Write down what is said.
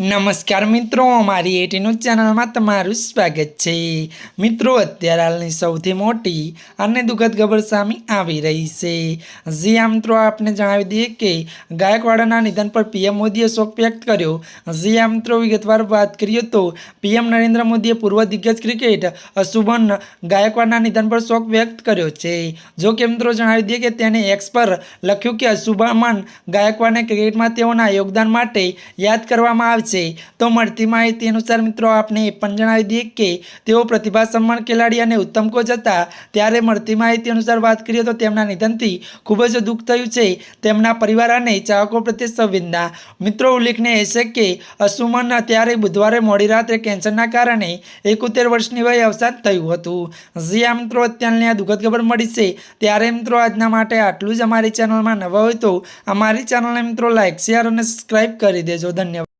नमस्कार मित्रों, अमारी एटी न्यूज चैनल में तमारुं स्वागत है। मित्रों, अत्यारे हालनी सौथी मोटी अने दुखद खबर सामे आवी रही है। जी हाँ मित्रों, आपने जणावी दीए कि गायकवाड़ना निधन पर पीएम मोदीए शोक व्यक्त कर्यो। जी हाँ मित्रों, विगतवार बात करिए तो पीएम नरेंद्र मोदीए पूर्व दिग्गज क्रिकेट शुभमन गायकवाड़ना निधन पर शोक व्यक्त कर्यो छे। जो कि मित्रों जणावी दीए कि तेने एक्स पर लख्युं कि शुभमन गायकवाड़ने क्रिकेटमां तेओना योगदान माटे याद करवामां आवशे। तो मळती माहिती अनुसार मित्रों आपने पण जणावी दीए कि तेओ प्रतिभा सम्मान खिलाड़ी और उत्तम कोच हता। त्यारे मळती माहिती अनुसार बात करिए तो तेमना निधनथी खूब ज दुख थयुं छे। तेमना परिवार अने चाहको प्रत्ये संवेदना। मित्रों उल्लेखनीय है कि शुभमन त्यारे बुधवारे मोडी रात्रे केन्सरना कारणे 71 वर्षनी वये अवसान थयुं हतुं। जी आ मित्रों, अत्याરની આ દુઃખદ ખબર મળી છે। ત્યારે મિત્રો આજના માટે આટલું જ। અમારી ચેનલમાં નવા હોય તો અમારી ચેનલને મિત્રો લાઈક, શેર અને સબસ્ક્રાઇબ કરી દેજો। ધન્યવાદ।